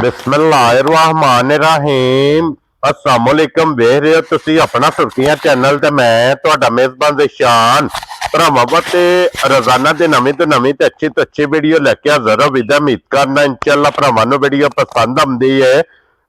बिस्मिल्लाहिर्रहमानिर्रहीम अस्सलाम वालेकुम। वेख रहे हो तुसी अपना सुर्खियां चैनल ते मैं तुहाडा मेजबान ज़िशान भरावां ते रोजाना दी नवीं तो अच्छी वीडियो लेके हाज़र हो। विदा उम्मीद करना इंशाअल्लाह भरावां नूं वीडियो पसंद आउंदी है।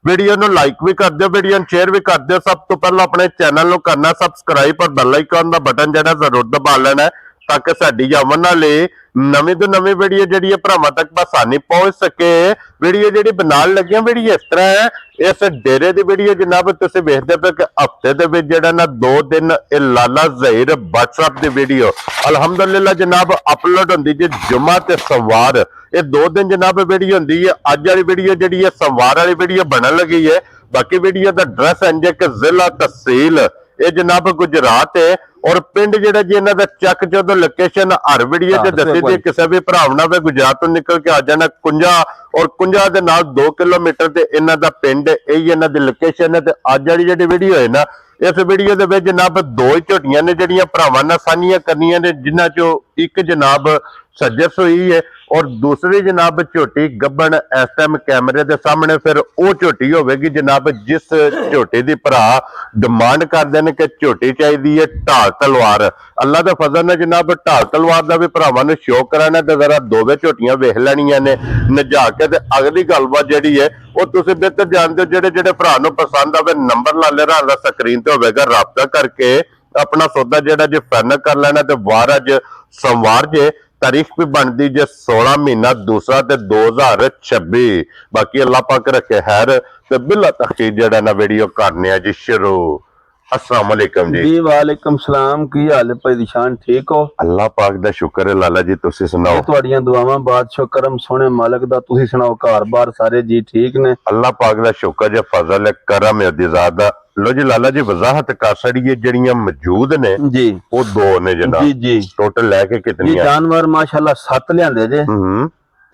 वीडियो नूं लाइक भी कर दिओ, वीडियो नूं शेयर भी कर दिओ। सब तो पहला अपने चैनल नूं करना सबसक्राइब और बेल आइकन दा बटन जिहड़ा जरूर दबा लेना है ताकि साडी आवन वाली नवीं तो नवीं वीडियो जिहड़ी है भरावां तक आसानी पहुंच सके। वीडियो जिहड़ी बनाउण लगे वीडियो इस तरह है, इस डेरे की वीडियो जनाब तुसीं वेखदे पे कि हफ्ते दे विच जिहड़ा ना 2 दिन ये लाला ज़हीर WhatsApp की वीडियो अलहमदुलिल्लाह जनाब अपलोड होंदी जी जुम्मा ते सोमवार। ये 2 दिन जनाब वीडियो होंदी है। अज वाली वीडियो जिहड़ी है सोमवार वाली वीडियो बनन लगी है। बाकी वीडियो का एड्रैस इंज है कि जिला तहसील ये जनाब गुजरात है और पिंड जिहड़ा जी इन्हां दा चक चौधो लोकेशन हर वीडियो च दसी दी। किसी भी भरावना वे गुजरात तो निकल के आ जाना कुंजा और कुंजा दे नाल 2 किलोमीटर ते इन्हां दा पिंड यही इन्हां दी लोकेशन है। ते अज वाली जिहड़ी वीडियो है ना इस वीडियो दे विच जनाब 2 ही झोटियां ने जिहड़ियां भरावां नाल सांझियां करनियां ने, जिन्हां चों एक जनाब सजस हुई है और दूसरी जनाब झोटी गब्बन इस टाइम कैमरे के सामने। फिर वो झोटी होगी जनाब जिस झोटी की भरा डिमांड करते हैं कि झोटी चाहिए है ढाल तलवार। अल्लाह का फजल ने जनाब ढाल तलवार का भी भरावां नूं शो कराना तो जरा 2 झोटियां वेख लैनियां ने नजा के। ते अगली गलबात जिहड़ी है वो तुसीं बेहतर जानते हो। जेडे जेडे भरा नूं पसंद आवे नंबर ला ले रहा स्क्रीन ते होवेगा, राबता करके अपना सौदा जेड़ा जे फाइनल कर लेना। ते वार अज सोमवार जे तारीख भी बनती जे 16 महीना दूसरा ते 2026। बाकी अल्लाह पाक रखे खैर ते बिला तखीर जेड़ा ना वीडियो करने जी शुरू। अस्सलाम वालेकुम जी। वालेकुम सलाम। की हाल है भाई ज़िशान, ठीक हो? अल्लाह पाक दा शुक्र है लाला जी, तुसी सुनाओ? तुहाड़ियां दुआवां बादशाह करम सोने मालिक दा, तुसी सुनाओ घर बार सारे जी ठीक ने? अल्लाह पाक दा शुक्र है, फजल है, करम है दी ज़ात दा। लो जी लाला जी वजाहत कर छड़िए जड़ियां मौजूद ने जी वो 2 ने जनाब। जी जी टोटल लेके कितनी है? जानवर माशाल्लाह 7 लियांदे जे।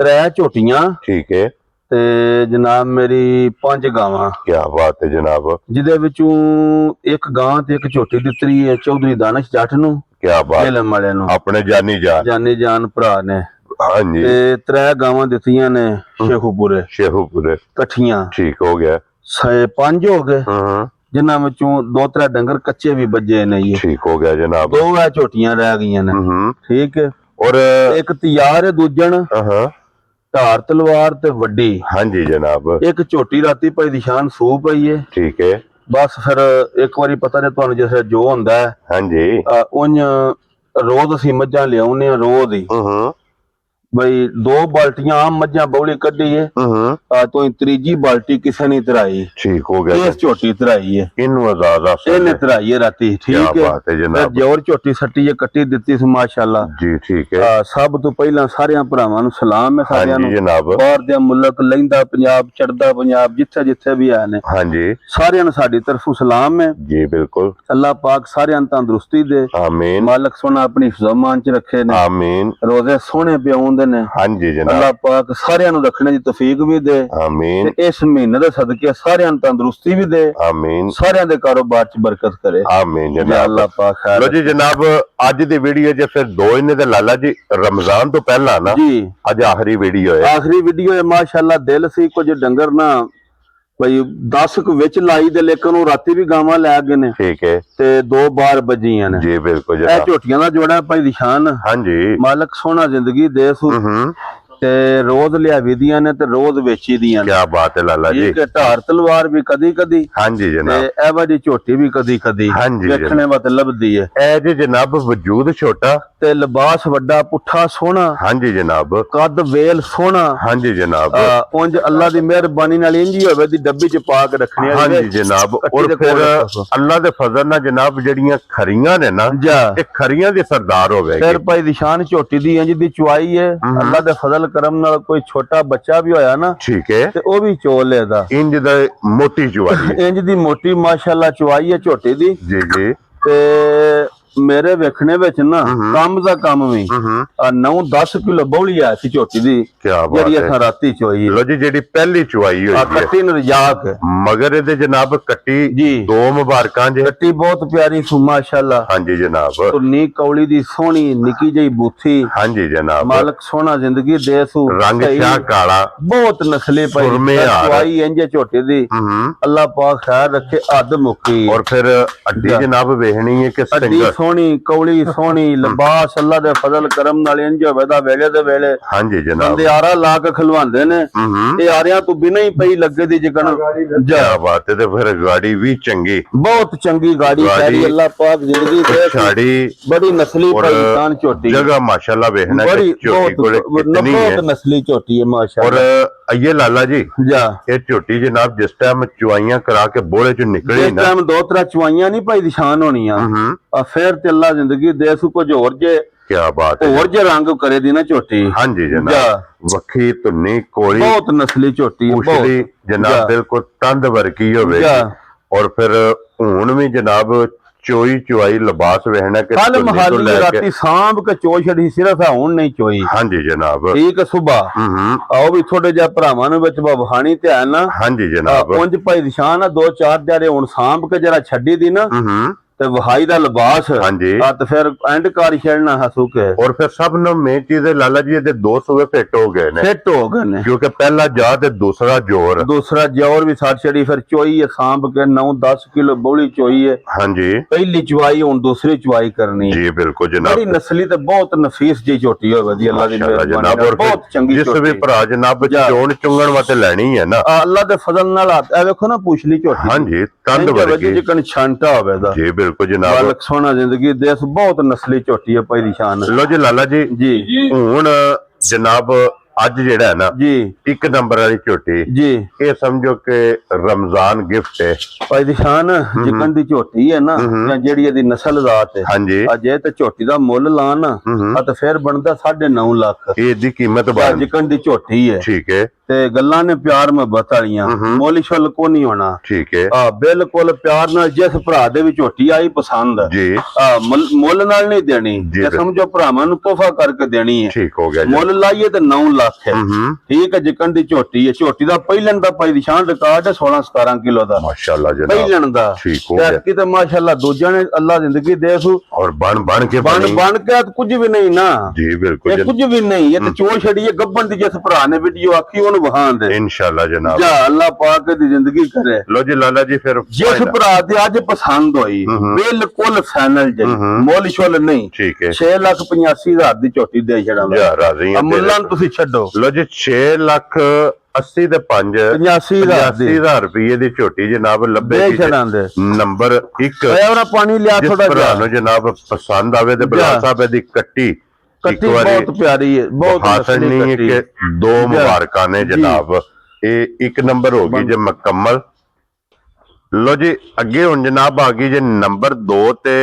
3 झोटियां ठीक है ते जनाब मेरी 5 गावां। क्या बात है जनाब। जिदे विचों एक गां ते एक झोटी दित्ती है चौधरी दानिश जट नूं। क्या बात इलम वाले नूं अपने जानी जान भरा ने। हाँ जी। ते 3 गावां दित्तियां ने शेखूपुरे कट्ठियां। ठीक हो गया। 5 हो गए जिन्हां विचों 2-3 डंगर कच्चे भी बजे नहीं है। ठीक हो गया जनाब। 2 झोटियां रह गई ने। ठीक है। और एक तैयार है दूजन धार तलवार ते वड्डी। हाँ जी जनाब। एक झोटी राती भाई ज़िशान सू पई है। ठीक है। बस फिर एक बारी पता नहीं तुहानू जैसे जो हुंदा है। हाँ जी। उंज रोज असीं मज्झां लियाउने रोज ही भाई 2 बाल्टियां आम मज्झां बौली कड्डी है तो तीजी बाल्टी किसे नहीं तराई। ठीक हो गया। इस झोटी तराई है इन्हें तराई है राती। ठीक है। जोर झोटी सट्टी है कट्टी दित्ती सी माशाल्लाह जी। ठीक है। सब तो पहला सारे भरावां नूं सलाम है। सारियां नूं बाहर दे मुल्क लैंदा पंजाब चढ़दा पंजाब जिथे जिथे भी आए ने। हाँ जी सारियां नूं साडी तरफों सलाम है जी। बिल्कुल। अल्लाह पाक सारियां नूं तंदुरुस्ती दे। आमीन। मालिक सोना अपनी हिफ्ज़-ओ-मान च रखे ने। आमीन। रोजे सोने पियाउंदे ने। हाँ जी जनाब। अल्लाह पाक सारियां नूं रखने दी तौफीक भी दे। आमीन। ते इस महीने दे सदके सारियां नूं तंदुरुस्ती भी दे। आमीन। सारियां दे कारोबार च बरकत करे। आमीन जनाब। अल्लाह पाक खैर। लो जी जनाब अज दी वीडियो जे फिर 2 ही ने ते लाला जी रमजान तो पहला ना जी अज आखिरी वीडियो है। आखिरी वीडियो है माशाल्लाह। दिल सी कुछ डंगर ना भाई 10 क विच लाई दे लेकिन वो राती भी गावां लै गए ने। ठीक है। ते 2 बार बजियां ने जी। बिल्कुल जनाब। ए झोटियां दा जोड़ा भाई ज़िशान। हाँ जी मालिक सोना जिंदगी दे सू ते रोज लियावी दियां ने ते रोज वेची दियां ने। क्या बात है लाला जी। ठीक है। धार तलवार भी कदी कदी। हाँ जी जनाब। ते ए वाली झोटी भी कदी कदी। हाँ जी देखने वास्ते लभदी है। ए जी जनाब वजूद छोटा ते लिबास वड्डा पुठा सोना। हाँ जी जनाब। कद वेल सोना। हाँ जी जनाब। उंज अल्लाह दी मेहरबानी नाल इंज ही होवे दी डब्बी च पा के रखनी है। हाँ जी जनाब। और फिर अल्लाह दे फजल नाल जनाब जड़ियां खरियां ने ना ए खरियां दी सरदार होवे। फिर भाई ज़िशान झोटी दी इंज दी चुआई है। अल्लाह दे फजल करम नाल कोई छोटा बच्चा भी होया ना ठीक है ते ओ भी चोल लेदा। इंज दा मोटी चुआई इंज दी मोटी माशाल्लाह चुआई है झोटी दी जी जी। ते ਮੇਰੇ ਵੇਖਣੇ ਵਿੱਚ ਨਾ ਕੰਮ ਦਾ ਕੰਮ ਵੀ 9-10 ਕਿਲੋ ਬੌਲੀ ਆ ਸੀ ਝੋਟੀ ਦੀ ਜਿਹੜੀ ਅਸਾਂ ਰਾਤੀ ਚੋਈ। ਲੋ ਜੀ ਜਿਹੜੀ ਪਹਿਲੀ ਚੁਆਈ ਹੋਈ ਕੱਟੀ ਨੂੰ ਰਜਾਕ ਮਗਰ ਇਹਦੇ ਜਨਾਬ ਕੱਟੀ ਜੀ 2 ਮੁਬਾਰਕਾਂ ਜੇ। ਕੱਟੀ ਬਹੁਤ ਪਿਆਰੀ ਸੂ ਮਾਸ਼ਾਅੱਲਾ। ਹਾਂਜੀ ਜਨਾਬ ਤੁੰਨੀ ਕੌਲੀ ਦੀ ਸੋਹਣੀ ਨਿੱਕੀ ਜਿਹੀ ਬੂਥੀ। ਹਾਂਜੀ ਜਨਾਬ ਮਾਲਕ ਸੋਹਣਾ ਜ਼ਿੰਦਗੀ ਦੇ ਸੂ ਰੰਗ ਸ਼ਾਹ ਕਾਲਾ ਬਹੁਤ ਨਸਲੇ ਪਈ ਚੁਆਈ ਇੰਜ ਝੋਟੀ ਦੀ। ਅੱਲਾਹ ਪਾਕ ਖੈਰ ਰੱਖੇ ਹੱਦ ਮੁੱਕੀ। ਔਰ ਫਿਰ ਅੱਡੀ ਜਨਾਬ ਵੇਖਣੀ ਹੈ ਕਿ ਅੱਡੀ ਸੋਹਣੀ ਕੌਲੀ ਸੋਹਣੀ ਲਿਬਾਸ ਅੱਲਾਹ ਦੇ ਫਜ਼ਲ ਕਰਮ ਨਾਲ ਇੰਜ ਹੋਵੇਦਾ ਵੇਲੇ ਦੇ ਵੇਲੇ। ਹਾਂਜੀ ਜਨਾਬ ਬੰਦੇ ਆਰਾ ਲਾ ਕੇ ਖਲਵਾਉਂਦੇ ਨੇ ਇਹ ਆਰਿਆਂ ਤੋਂ ਬਿਨਾਂ ਹੀ ਪਈ ਲੱਗੇ ਦੀ ਜਿਕਣ। ਕੀ ਬਾਤ ਹੈ। ਤੇ ਫਿਰ ਗਾੜੀ ਵੀ ਚੰਗੀ ਬਹੁਤ ਚੰਗੀ ਗਾੜੀ ਖੈਰੀ ਅੱਲਾਹ ਪਾਕ ਜ਼ਿੰਦਗੀ ਦੇ ਛਾੜੀ ਬੜੀ ਨਸਲੀ ਪਾਕਿਸਤਾਨ ਝੋਟੀ ਜਗ੍ਹਾ ਮਾਸ਼ਾਅੱਲਾ ਵੇਖਣਾ ਕਿ ਝੋਟੀ ਕੋਲੇ ਕਿਤਨੀ ਹੈ। ਬਹੁਤ ਨਸਲੀ ਝੋਟੀ ਹੈ ਮਾਸ਼ਾਅੱਲਾ। ਔਰ ਅਈਏ ਲਾਲਾ ਜੀ ਜਾ ਇਹ ਝੋਟੀ ਜਨਾਬ ਜਿਸ ਟਾਈਮ ਚੁਆਈਆਂ ਕਰਾ ਕੇ ਬੋਲੇ ਚ ਨਿਕਲੀ ਇਸ ਟਾਈਮ 2-3 ਚੁਆਈਆਂ ਨਹੀਂ ਭਾਈ ਨਿਸ਼ਾਨ ਹੋਣੀਆਂ ਆ ਫੇਰ ਤੇ ਅੱਲਾਹ ਜ਼ਿੰਦਗੀ ਦੇ ਸੂ ਕੁਝ ਹੋਰ ਜੇ ਕੀ ਬਾਤ ਹੈ। ਹੋਰ ਜੇ ਰੰਗ ਕਰੇ ਦੀ ਨਾ ਝੋਟੀ। ਹਾਂਜੀ ਜਨਾਬ ਵੱਖੀ ਧੁੰਨੀ ਕੋਲੀ ਬਹੁਤ ਨਸਲੀ ਝੋਟੀ ਉਸਦੀ ਜਨਾਬ ਬਿਲਕੁਲ ਤੰਦ ਵਰਗੀ ਹੋਵੇ। ਔਰ ਫਿਰ ਹੁਣ ਵੀ ਜਨਾਬ ਚੋਈ ਚੁਆਈ ਲਿਬਾਸ ਵੇਖਣਾ ਕਿ ਕੱਲ ਮਹਾਲੀ ਰਾਤੀ ਸਾਂਭ ਕੇ ਚੋ ਛੜੀ ਸਿਰਫ ਹੁਣ ਨਹੀਂ ਚੋਈ। ਹਾਂਜੀ ਜਨਾਬ ਠੀਕ ਸੁਬਾ ਆਓ ਵੀ ਥੋੜੇ ਜਿਹਾ ਭਰਾਵਾਂ ਨੂੰ ਵਿੱਚ ਬਵਹਾਣੀ ਧਿਆਨ ਨਾ। ਹਾਂਜੀ ਜਨਾਬ ਉਂਝ ਭਾਈ ਨਿਸ਼ਾਨ ਆ 2-4 ਦਿਹਾੜੇ ਹੁਣ ਸਾਂਭ ਕੇ ਜਰਾ ਛੱਡੀ ਦੀ ਨਾ ਤੇ ਵਹਾਈ ਦਾ ਲਿਬਾਸ ਆ ਤੇ ਫਿਰ ਐਂਡ ਕਾਰ ਛੜਨਾ ਹਸੂ ਕੇ। ਔਰ ਫਿਰ ਸਭ ਨੂੰ ਮੇਨ ਚੀਜ਼ ਹੈ ਲਾਲਾ ਜੀ ਇਹਦੇ 2 ਸੂਏ ਫਿੱਟ ਹੋ ਗਏ ਨੇ। ਫਿੱਟ ਹੋ ਗਏ ਨੇ ਕਿਉਂਕਿ ਪਹਿਲਾ ਜਾ ਤੇ ਦੂਸਰਾ ਜੋਰ ਵੀ ਸਾਡ ਛੜੀ ਫਿਰ ਚੋਈ ਹੈ ਸਾਂਭ ਕੇ 9-10 ਕਿਲੋ ਬੋਲੀ ਚੋਈ ਹੈ। ਹਾਂਜੀ ਪਹਿਲੀ ਚੁਆਈ ਹੁਣ ਦੂਸਰੀ ਚੁਆਈ ਕਰਨੀ ਜੀ ਬਿਲਕੁਲ ਜਨਾਬ। ਬੜੀ ਨਸਲੀ ਤੇ ਬਹੁਤ ਨਫੀਸ ਜੀ ਝੋਟੀ ਹੋਵੇ ਦੀ ਅੱਲਾਹ ਦੀ ਮਿਹਰਬਾਨੀ ਬਹੁਤ ਚੰਗੀ ਜਿਸ ਵੀ ਭਰਾ ਜਨਾਬ ਚੋਣ ਚੁੰਗਣ ਵਾਸਤੇ ਲੈਣੀ ਹੈ ਨਾ ਅੱਲਾਹ ਦੇ ਫਜ਼ਲ ਨਾਲ ਆ ਵੇਖੋ ਨਾ ਪੁੱਛਲੀ ਝੋਟੀ। ਹਾਂਜੀ ਤੰਦ ਵਰਗੀ ਜਿਕਣ ਛਾਂਟਾ ਹੋਵੇ ਦਾ ਜੀ ਬਿਲਕੁਲ ਜਨਾਬ। ਮਾਲਕ ਸੋਹਣਾ ਜ਼ਿੰਦਗੀ ਦੇ ਬਹੁਤ ਨਸਲੀ ਝੋਟੀ ਹੈ ਭਾਈ ਨਿਸ਼ਾਨ। ਲੋ ਜੀ ਲਾਲਾ ਜੀ ਹੁਣ ਜਨਾਬ ਅੱਜ ਜਿਹੜਾ ਹੈ ਨਾ ਜੀ 1 ਨੰਬਰ ਵਾਲੀ ਝੋਟੀ ਜੀ ਇਹ ਸਮਝੋ ਕਿ ਰਮਜ਼ਾਨ ਗਿਫਟ ਹੈ ਭਾਈ ਨਿਸ਼ਾਨ। ਜਿਕਣ ਦੀ ਝੋਟੀ ਹੈ ਨਾ ਜਿਹੜੀ ਇਹਦੀ ਨਸਲ ਜ਼ਾਤ ਹੈ ਹਾਂਜੀ ਅਜੇ ਤੇ ਝੋਟੀ ਦਾ ਮੁੱਲ ਲਾਣ ਆ ਤੇ ਫਿਰ ਬਣਦਾ 9.5 ਲੱਖ ਇਹਦੀ ਕੀਮਤ ਬਣ ਜਿਕਣ ਦੀ ਝੋਟੀ ਹੈ। ਠੀਕ ਹੈ ਤੇ ਗੱਲਾਂ ਨੇ ਪਿਆਰ ਮੁਹੱਬਤ ਵਾਲੀਆਂ ਮੁੱਲ ਛੁੱਲ ਕੋ ਨਹੀਂ ਹੋਣਾ। ਠੀਕ ਹੈ ਬਿਲਕੁਲ ਪਿਆਰ ਨਾਲ ਜਿਸ ਭਰਾ ਦੇ ਵੀ ਝੋਟੀ ਆਈ ਪਸੰਦ ਜੀ ਮੁੱਲ ਨਾਲ ਨਹੀਂ ਦੇਣੀ ਤੇ ਸਮਝੋ ਭਰਾਵਾਂ ਨੂੰ ਤੋਹਫਾ ਕਰਕੇ ਦੇਣੀ ਹੈ। ਠੀਕ ਹੋ ਗਿਆ ਮੁੱਲ ਲਾਈਏ ਤੇ 9 ਲੱਖ ਹੈ। ਠੀਕ ਹੈ ਜਿਕਣ ਦੀ ਝੋਟੀ ਹੈ। ਝੋਟੀ ਦਾ ਪਹਿਲਣ ਦਾ ਭਾਈ ਨਿਸ਼ਾਨ ਰਿਕਾਰਡ ਹੈ 16-17 ਕਿਲੋ ਦਾ ਮਾਸ਼ਾਅੱਲਾ ਜਨਾਬ ਪਹਿਲਣ ਦਾ। ਠੀਕ ਹੋ ਗਿਆ ਤੇ ਮਾਸ਼ਾਅੱਲਾ ਦੂਜਿਆਂ ਨੇ ਅੱਲਾਹ ਜ਼ਿੰਦਗੀ ਦੇ ਸੂ ਔਰ ਬਣ ਕੇ ਕੁਝ ਵੀ ਨਹੀਂ ਨਾ ਜੀ ਬਿਲਕੁਲ ਕੁਝ ਵੀ ਨਹੀਂ। ਇਹ ਤੇ ਚੋਲ ਛੜੀ ਹੈ ਗੱਬਨ ਦੀ ਜਿਸ ਭਰਾ ਨੇ ਵੀਡੀਓ ਆਖੀ ਉਹਨੂੰ ਵਹਾਣ ਦੇ इंशाल्लाह जनाब। जा अल्लाह पाक दी जिंदगी करे। लो जी लाला जी फिर जिस भरा दी अज पसंद होई बिल्कुल फाइनल जी मोल शोल नहीं। ठीक है 6,85,000 दी झोटी दे छड़ांगा जा राजी हैं मुल्लां तुसी छड्डो। लो जी 6,80,000 ते 85,000 रुपये दी झोटी जनाब लब्बे नंबर 1 पानी लिया थोड़ा भरा नु जनाब पसंद आवे ते बिलाल साहब दी कट्टी कट्टी बहुत प्यारी है बहुत हासन नहीं है कि 2 मुबारकां ने जनाब ये 1 नंबर हो गई जे मुकम्मल। लो जी अगे हुन जनाब आ गई जे नंबर 2 ते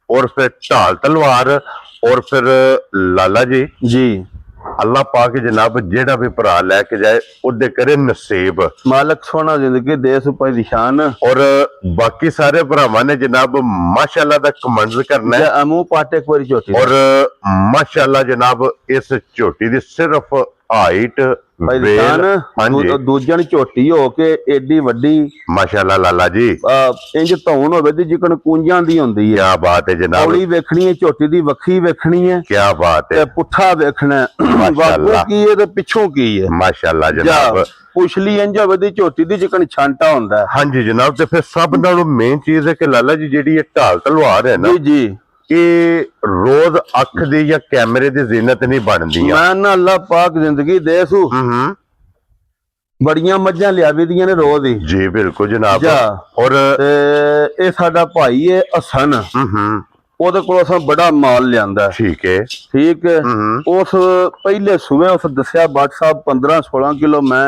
और फिर ढाल तलवार और फिर लाला जी अल्लाह पाक जनाब जेड़ा भी भरा लैके जाए उदे करे नसीब मालक सोना जिंदगी देस उपर निशान। और बाकी सारे भरावां ने जनाब माशाअल्लाह दा कमेंट्स करना है अमू पाटे एक बारी झोटी और माशाअल्लाह जनाब इस झोटी दी सिर्फ हाइट दूजन झोटी हो के एडी वड्डी माशाअल्लाह लाला जी इंज धौन होवे दी जिकण कूंजां दी हुंदी है। क्या बात है जनाब। कौड़ी वेखनी है झोटी दी वखी वेखनी है। क्या बात है। पुट्ठा वेखना माशाअल्लाह की है ते पिछों की है माशाअल्लाह जनाब। पुछली इंज होवे दी झोटी दी जिकण छांटा हुंदा है। हां जी जनाब ते फिर सब नालों मेन चीज है कि लाला जी जेडी ये ढाल तलवार है ना जी कि रोज अख दी या कैमरे दी जीनत नहीं बनदी। मैं ना अल्लाह पाक जिंदगी दे सू बड़ियां मज्जां लियावी दियां ने रोज ही जी बिल्कुल जनाब। और ए साडा भाई है हसन ओदे कोल असां बड़ा माल लियांदा। ठीक है ठीक है उस पहले सुबह उस दस्या बाट साहब 15-16 किलो मैं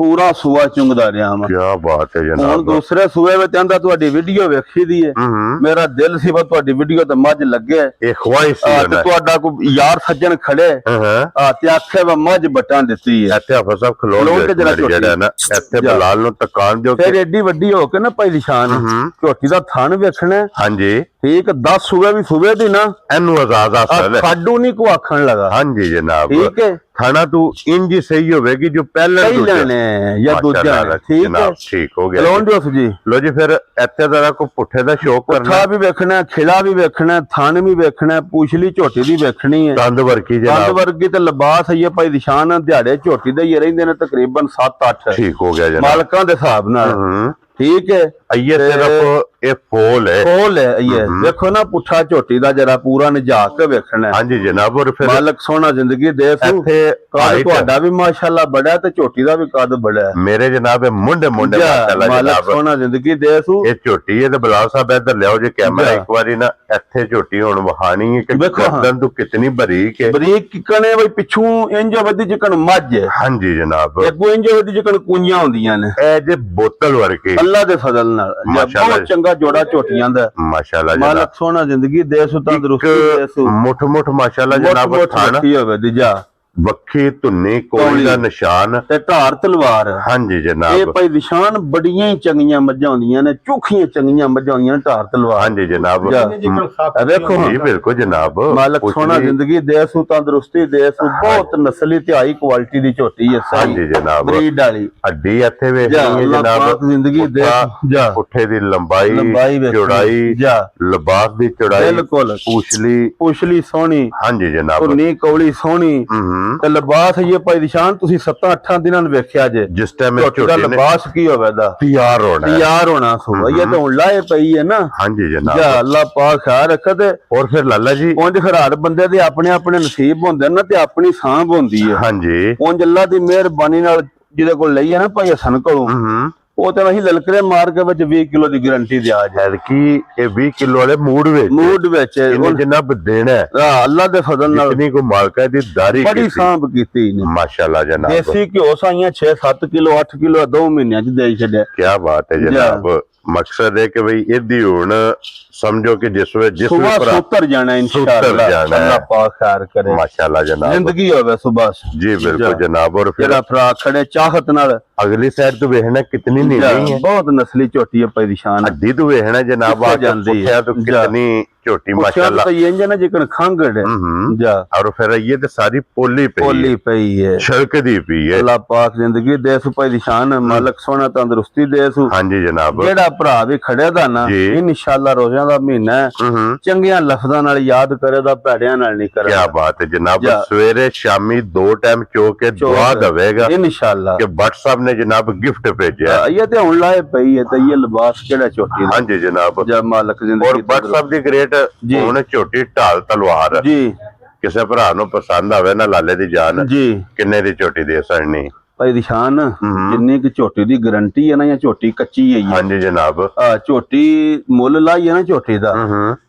ਪੂਰਾ ਸੂਆ ਚੁੰਗਦਾ ਰਿਹਾ ਮੈਂ। ਕੀ ਬਾਤ ਹੈ ਹੁਣ ਜਨਾਬ। ਦੂਸਰੇ ਸੂਏ ਵਿੱਚ ਕਹਿੰਦਾ ਤੁਹਾਡੀ ਵੀਡੀਓ ਵੇਖੀ ਦੀ ਹੈ, ਮੇਰਾ ਦਿਲ ਸੀ ਬਸ ਤੁਹਾਡੀ ਵੀਡੀਓ ਤੇ ਮੱਝ ਲੱਗੇ ਇਹ ਖਵਾਇਸ਼ ਸੀ ਤੇ ਤੁਹਾਡਾ ਕੋਈ ਯਾਰ ਸੱਜਣ ਖੜੇ ਤੇ ਆਖੇ ਵਾ ਮੱਝ ਬਟਾਂ ਦਿੱਤੀ ਹੈ ਇੱਥੇ ਆਪਾਂ ਸਭ ਖਲੋਣ ਕੇ ਜਿਹੜਾ ਨਾ ਇੱਥੇ ਬਲਾਲ ਨੂੰ ਤਕਾਨ ਦਿਓ ਫਿਰ ਏਡੀ ਵੱਡੀ ਹੋ ਕੇ ਨਾ ਭਾਈ ਸ਼ਾਨ ਝੋਟੀ ਦਾ ਥਣ ਵੇਖਣਾ। ਹਾਂਜੀ ਠੀਕ 10 ਸੂਏ ਵੀ ਸੂਏ ਦੀ ਨਾ ਇਹਨੂੰ ਆਜ਼ਾਦ ਹਾਸਲ ਹੈ, ਖਾਡੂ ਨਹੀਂ ਕੋ ਆਖਣ ਲਗਾ। ਹਾਂਜੀ ਜਨਾਬ ਠੀਕ ਹੈ ਖਾਣਾ ਤੂੰ ਇੰਜ ਹੀ ਸਹੀ ਹੋਵੇਗੀ ਜੋ ਪਹਿਲਾਂ ਨੇ ਜਾਂ ਦੂਜਾ ਨੇ। ਠੀਕ ਹੈ ਠੀਕ ਹੋ ਗਿਆ ਲੋਨ ਦਿਓ ਜੀ। ਲੋ ਜੀ ਫਿਰ ਇੱਥੇ ਜ਼ਰਾ ਕੋ ਪੁੱਠੇ ਦਾ ਸ਼ੌਕ ਕਰਨਾ, ਪੁੱਠਾ ਵੀ ਵੇਖਣਾ, ਖਿਲਾ ਵੀ ਵੇਖਣਾ, ਥਣ ਵੀ ਵੇਖਣਾ, ਪੂਛਲੀ ਝੋਟੀ ਦੀ ਵੇਖਣੀ ਹੈ। ਦੰਦ ਵਰਗੀ ਜਨਾਬ, ਦੰਦ ਵਰਗੀ ਤੇ ਲਿਬਾਸ ਹੈ ਭਾਈ ਨਿਸ਼ਾਨ ਦਿਹਾੜੇ ਝੋਟੀ ਦੇ ਹੀ ਰਹਿੰਦੇ ਨੇ ਤਕਰੀਬਨ 7-8 ਠੀਕ ਹੋ ਗਿਆ ਜਨਾਬ ਮਾਲਕਾਂ ਦੇ ਹਿਸਾਬ ਨਾਲ। ਠੀਕ ਹੈ ਇਹ ਸਿਰਫ ਇਹ ਫੋਲ ਹੈ, ਫੋਲ ਹੈ ਇਹ ਦੇਖੋ ਨਾ ਪੁੱਠਾ ਝੋਟੀ ਦਾ ਜਰਾ ਪੂਰਾ ਨਜਾਕ ਕੇ ਵੇਖਣਾ। ਹਾਂਜੀ ਜਨਾਬ ਔਰ ਫਿਰ ਮਾਲਕ ਸੋਹਣਾ ਜ਼ਿੰਦਗੀ ਦੇ ਇੱਥੇ ਤੁਹਾਡਾ ਵੀ ਮਾਸ਼ਾਅੱਲਾ ਬੜਾ ਤੇ ਝੋਟੀ ਦਾ ਵੀ ਕੱਦ ਬੜਾ ਮੇਰੇ ਜਨਾਬ ਮੁੰਡੇ ਮਾਸ਼ਾਅੱਲਾ ਮਾਲਕ ਸੋਹਣਾ ਜ਼ਿੰਦਗੀ ਦੇ ਸੂ। ਇਹ ਝੋਟੀ ਹੈ ਤੇ ਬਲਾਲ ਸਾਹਿਬ ਇੱਧਰ ਲਿਆਓ ਜੇ ਕੈਮਰਾ ਇੱਕ ਵਾਰੀ ਨਾ ਇੱਥੇ ਝੋਟੀ ਹੁਣ ਵਹਾਣੀ ਹੈ ਕਿ ਗਰਦਨ ਤੋਂ ਕਿਤਨੀ ਬਰੀਕ ਹੈ, ਬਰੀਕ ਕਿਕਣੇ ਬਈ ਪਿੱਛੋਂ ਇੰਜ ਵਧੀ ਜਿਕਣ ਮੱਝ ਹੈ। ਹਾਂਜੀ ਜਨਾਬ ਅੱਗੋਂ ਇੰਜ ਵਧੀ ਜਿਕਣ ਕੁੰਆਂ ਹੁੰਦੀਆਂ ਨੇ ਇਹ ਜੇ ਬੋਤਲ ਵਰਗੇ ਅੱਲਾ ਦੇ ਫਜ਼ਲ ਨਾਲ ਬਹੁਤ ਚੰਗਾ ਜੋੜਾ ਝੋਟੀਆਂ ਦਾ ਮਾਸ਼ਾਅੱਲਾ ਮਾਲਕ ਜਨਾਬ ਸੋਹਣਾ ਜ਼ਿੰਦਗੀ ਦੇ ਸੂ ਤੰਦਰੁਸਤੀ ਦੇ ਸੂ। ਮੁੱਠ ਮਾਸ਼ਾਅੱਲਾ ਜਨਾਬ ਖਾਣਾ ਹੋਵੇ ਦਿਜਾ ਵੱਖੀ ਧੁੰਨੀ ਕੋਲੀ ਦਾ ਨਿਸ਼ਾਨ ਤੇ ਧਾਰ ਤਲਵਾਰ। ਹਾਂਜੀ ਜਨਾਬ ਇਹ ਭਾਈ ਨਿਸ਼ਾਨ ਬੜੀਆਂ ਹੀ ਚੰਗੀਆਂ ਮੱਝਾਂ ਹੁੰਦੀਆਂ ਨੇ, ਚੋਖੀਆਂ ਚੰਗੀਆਂ ਮੱਝਾਂ ਹੁੰਦੀਆਂ ਨੇ ਧਾਰ ਤਲਵਾਰ। ਹਾਂਜੀ ਜਨਾਬ ਵੇਖੋ ਜੀ ਬਿਲਕੁਲ ਜਨਾਬ ਮਾਲਕ ਸੋਹਣਾ ਜ਼ਿੰਦਗੀ ਦੇ ਸੂ ਤੰਦਰੁਸਤੀ ਦੇ ਸੂ। ਬਹੁਤ ਨਸਲੀ ਤੇ ਹਾਈ ਕੁਆਲਿਟੀ ਦੀ ਝੋਟੀ ਹੈ ਹਾਂਜੀ ਜਨਾਬ ਬਰੀਡ ਵਾਲੀ। ਅੱਡੀ ਇੱਥੇ ਵੇਖਣੀ ਹੈ ਜਨਾਬ ਜ਼ਿੰਦਗੀ ਦੇ ਪੁੱਠੇ ਦੀ ਲੰਬਾਈ ਚੌੜਾਈ ਲਿਬਾਸ ਦੀ ਚੌੜਾਈ ਬਿਲਕੁਲ ਪੁਛਲੀ ਸੋਹਣੀ। ਹਾਂਜੀ ਜਨਾਬ ਨੀ ਕੌਲੀ ਸੋਹਣੀ ਤੇ ਲਿਬਾਸ ਇਹ ਭਾਈ ਨਿਸ਼ਾਨ ਤੁਸੀਂ 7-8 ਦਿਨਾਂ ਨੂੰ ਵੇਖਿਆ ਜੇ ਜਿਸ ਟਾਈਮ ਦਾ ਲਿਬਾਸ ਕੀ ਹੋਵੇਗਾ ਤਿਆਰ ਹੋਣਾ ਸੋ ਇਹ ਤਾਂ ਹੁਣ ਲਾਏ ਪਈ ਹੈ ਨਾ। ਹਾਂਜੀ ਜਨਾਬ ਜਾਂ ਅੱਲਾਹ ਪਾਕ ਖੈਰ ਰੱਖੇ ਤੇ ਔਰ ਫਿਰ ਲਾਲਾ ਜੀ ਉਂਝ ਫਿਰ ਹਰ ਬੰਦੇ ਦੇ ਆਪਣੇ ਆਪਣੇ ਨਸੀਬ ਹੁੰਦੇ ਨੇ ਤੇ ਆਪਣੀ ਸਾਂਭ ਹੁੰਦੀ ਹੈ। ਹਾਂਜੀ ਉਂਝ ਅੱਲਾਹ ਦੀ ਮਿਹਰਬਾਨੀ ਨਾਲ ਜਿਹਦੇ ਕੋਲ ਲਈ ਹੈ ਨਾ ਭਾਈ ਹਸਨ ਕੋਲੋਂ ਉਹ ਤਾਂ ਅਸੀਂ ਲਲਕਰੇ ਮਾਰ ਕੇ ਵਿੱਚ 20 ਕਿਲੋ ਦੀ ਗਾਰੰਟੀ ਦਿਆ ਜੇ ਕਿ ਇਹ 20 ਕਿਲੋ ਵਾਲੇ ਮੂਡ ਵਿੱਚ ਜਨਾਬ ਦੇਣਾ ਹੈ। ਅੱਲਾਹ ਦੇ ਫਜ਼ਲ ਨਾਲ ਇਤਨੀ ਕੋ ਮਾਲਕਾ ਦੀ ਦਾਰੀ ਬੜੀ ਸਾਂਭ ਕੀਤੀ ਨੇ ਮਾਸ਼ਾਅੱਲਾ ਜਨਾਬ। ਦੇਸੀ ਘਿਓ ਸਾਈਆਂ 6-7 ਕਿਲੋ 8 ਕਿਲੋ 2 ਮਹੀਨਿਆਂ ਚ ਦੇ ਛੱਡਿਆ। ਕੀ ਬਾਤ ਹੈ ਜਨਾਬ। ਮਕਸਦ ਹੈ ਕਿ ਭਈ ਇਹਦੀ ਹੁਣ ਸਮਝੋ ਕਿ ਜਿਸ ਸੁੱਤਰ ਜਾਣਾ ਇਨਸ਼ਾਅੱਲਾ ਅੱਲਾਹ ਪਾਕ ਖੈਰ ਕਰੇ ਮਾਸ਼ਾਅੱਲਾ ਜਨਾਬ ਜ਼ਿੰਦਗੀ ਹੋਵੇ ਸੁਬਹ ਜੀ ਬਿਲਕੁਲ ਜਨਾਬ। ਔਰ ਫਿਰ ਜਿਹੜਾ ਫਰਾ ਖੜੇ ਚਾਹਤ ਨਾਲ ਅਗਲੀ ਸਾਈਡ ਤੋਂ ਵੇਖਣਾ ਕਿਤਨੀ ਨੀਵੀਂ ਹੈ, ਬਹੁਤ ਨਸਲੀ ਝੋਟੀ ਹੈ ਭਾਈ ਨਿਸ਼ਾਨ। ਅੱਡੀ ਤੋਂ ਵੇਖਣਾ ਜਨਾਬ ਆ ਜਾਂਦੀ ਹੈ तो कितनी छोटी माशाल्लाह। तो ये ना जिकन खंगड़ है जा और फिर ये तो सारी पोली पई है छलक दी पई है। अल्लाह पाक जिंदगी दे सु भाई निशान मालिक सोना तंदुरुस्ती दे सु। हां जी जनाब जेड़ा भरा भी खड़े दा ना इंशाअल्लाह रोज़ां दा महीना है चंगियां लफ्ज़ां नाल याद करे दा भैड़ियां नाल नहीं करे। क्या बात है जनाब। सवेरे शामी 2 टाइम चो के दुआ देवेगा इंशाअल्लाह कि भट्ट साहब ने जनाब गिफ्ट भेजा। ये ते हुन लाए पई है ते ये लिबास केड़ा छोटी। हां जी जनाब जा मालिक जिंदगी और भट्ट साहब दी ग्रेट ਹੁਣ ਝੋਟੀ ਢਾਲ ਤਲਵਾਰ ਜੀ ਕਿਸੇ ਭਰਾ ਨੂੰ ਪਸੰਦ ਆਵੇ ਨਾ ਲਾਲੇ ਦੀ ਜਾਨ ਜੀ ਕਿੰਨੇ ਦੀ ਝੋਟੀ ਦੇ ਸਕਣੀ ਭਾਈ ਨਿਸ਼ਾਨ ਜਿੰਨੀ ਕਿ ਝੋਟੀ ਦੀ ਗਾਰੰਟੀ ਹੈ ਨਾ ਜਾਂ ਝੋਟੀ ਕੱਚੀ ਹੈ। ਹਾਂਜੀ ਜਨਾਬ ਝੋਟੀ ਮੁੱਲ ਲਾਈ ਹੈ ਨਾ ਝੋਟੀ ਦਾ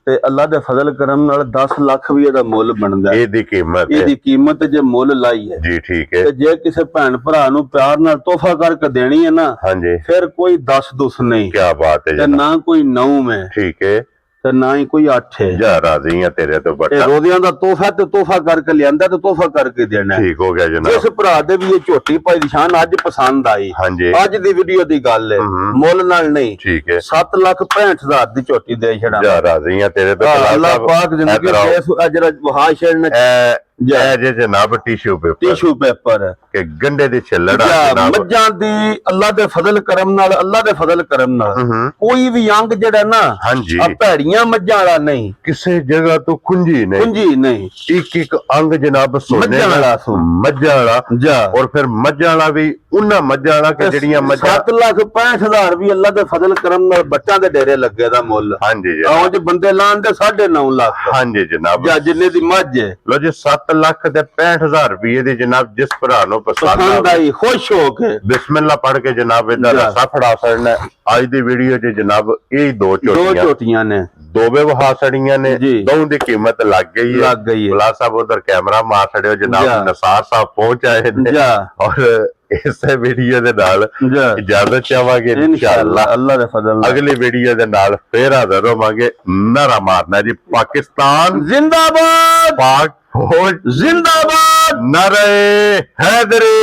ਤੇ ਅੱਲਾ ਦੇ ਫਜ਼ਲ ਕਰਮ ਨਾਲ 10 ਲੱਖ ਵੀ ਇਹਦਾ ਮੁੱਲ ਬਣਦਾ। ਇਹਦੀ ਕੀਮਤ ਜੇ ਮੁੱਲ ਲਾਈ ਹੈ ਜੀ ਠੀਕ ਹੈ। ਤੇ ਜੇ ਕਿਸੇ ਭੈਣ ਭਰਾ ਨੂੰ ਪਿਆਰ ਨਾਲ ਤੋਹਫਾ ਕਰਕੇ ਦੇਣੀ ਹੈ ਨਾ ਹਾਂਜੀ ਫਿਰ ਕੋਈ 10 ਦੁਸ ਨਹੀਂ। ਕੀ ਬਾਤ ਹੈ ਤੇ ਨਾ ਕੋਈ 9 ਹੈ ਠੀਕ ਹੈ ਤੇ ਨਾ ਹੀ ਕੋਈ 8 ਹੈ। ਜਾ ਰਾਜ਼ੀ ਆ ਤੇਰੇ ਤੋਂ ਬੱਟਾ। ਇਹ ਰੋਜ਼ਿਆਂ ਦਾ ਤੋਹਫਾ ਤੇ ਤੋਹਫਾ ਕਰਕੇ ਲਿਆਂਦਾ ਤੇ ਤੋਹਫਾ ਕਰਕੇ ਦੇਣਾ। ਠੀਕ ਹੋ ਗਿਆ ਜਨਾਬ। ਜਿਸ ਭਰਾ ਦੇ ਵੀ ਇਹ ਝੋਟੀ ਭਾਈ ਨਿਸ਼ਾਨ ਅੱਜ ਪਸੰਦ ਆਈ ਹਾਂਜੀ ਅੱਜ ਦੀ ਵੀਡੀਓ ਦੀ ਗੱਲ ਹੈ ਮੁੱਲ ਨਾਲ ਨਹੀਂ ਠੀਕ ਹੈ 7,65,000 ਦੀ ਝੋਟੀ ਦੇ ਛੜਾ। ਜਾ ਰਾਜ਼ੀ ਆ ਤੇਰੇ ਤੋਂ। ਅੱਲਾਹ ਪਾਕ ਜ਼ਿੰਦਗੀ ਦੇ ਅਜਰ ਵਹਾ ਛੜਨ ਜੇ ਜਨਾਬ ਟਿਸ਼ੂ ਪੇਪਰ ਕਿ ਗੰਡੇ ਦੇ ਛੱਲੜ ਮੱਝਾਂ ਦੀ ਅੱਲਾ ਦੇ ਫਜ਼ਲ ਕਰਮ ਨਾਲ ਕੋਈ ਵੀ ਅੰਗ ਜਿਹੜਾ ਨਾ ਹਾਂਜੀ ਆ ਭੈੜੀਆਂ ਮੱਝਾਂ ਵਾਲਾ ਨਹੀਂ ਕਿਸੇ ਜਗ੍ਹਾ ਤੋਂ ਖੁੰਝੀ ਨਹੀਂ ਇੱਕ ਅੰਗ ਜਨਾਬ ਸੋਨੇ ਮੱਝਾਂ ਵਾਲਾ ਜਾ ਔਰ ਫਿਰ ਮੱਝਾਂ ਵਾਲਾ ਵੀ ਉਹਨਾਂ ਮੱਝਾਂ ਵਾਲਾ ਕਿ ਜਿਹੜੀਆਂ ਮੱਝਾਂ 7,65,000 ਵੀ ਅੱਲਾ ਦੇ ਫਜ਼ਲ ਕਰਮ ਨਾਲ ਬੱਚਾਂ ਦੇ ਡੇਰੇ ਲੱਗੇ ਦਾ ਮੁੱਲ ਹਾਂਜੀ ਜੀ ਆਉਂ ਜੇ ਬੰਦੇ ਲਾਣ ਦੇ 9.5 ਲੱਖ ਹਾਂਜੀ ਜਨਾਬ ਜਾਂ ਜਿੰਨੇ ਦੀ ਮੱਝ ਹੈ ਲੋ ਜੀ 7,65,000 ਰੁਪਏ ਦੀ ਜਨਾਬ ਜਿਸ ਭਰਾ ਨੂੰ ਪਸੰਦ ਆਈ ਖੁਸ਼ ਹੋ ਕੇ ਬਿਸਮਿਲ੍ਲਾ ਪੜ ਕੇ ਜਨਾਬ ਇਹਦਾ ਰਸਾ ਫੜਾ ਸਕਣਾ। ਅੱਜ ਦੀ ਵੀਡੀਓ 'ਚ ਜਨਾਬ ਇਹ ਦੋ ਝੋਟੀਆਂ ਨੇ ਦੋਵੇਂ ਵਹਾ ਸੜੀਆਂ ਨੇ ਦੋਵਾਂ ਦੀ ਕੀਮਤ ਲੱਗ ਗਈ ਹੈ। ਬਲਾ ਸਾਹਿਬ ਉਧਰ ਕੈਮਰਾ ਮਾਰ ਛੜਿਓ ਜਨਾਬ ਨਸਾਰ ਸਾਹਿਬ ਪਹੁੰਚ ਆਏ ਨੇ ਔਰ ਇਸੇ ਵੀਡੀਓ ਦੇ ਨਾਲ ਇਜਾਜ਼ਤ ਚਾਹਾਂਗੇ ਇਨਸ਼ਾਅੱਲਾ। ਅੱਲਾਹ ਦੇ ਫਜ਼ਲ ਨਾਲ ਅਗਲੀ ਵੀਡੀਓ ਦੇ ਨਾਲ ਫੇਰ ਹਾਜ਼ਰ ਹੋਵਾਂਗੇ। ਨਾਰਾ ਮਾਰਨਾ ਜੀ ਪਾਕਿਸਤਾਨ जिंदाबाद, पाक फौज जिंदाबाद, नारे हैदरी।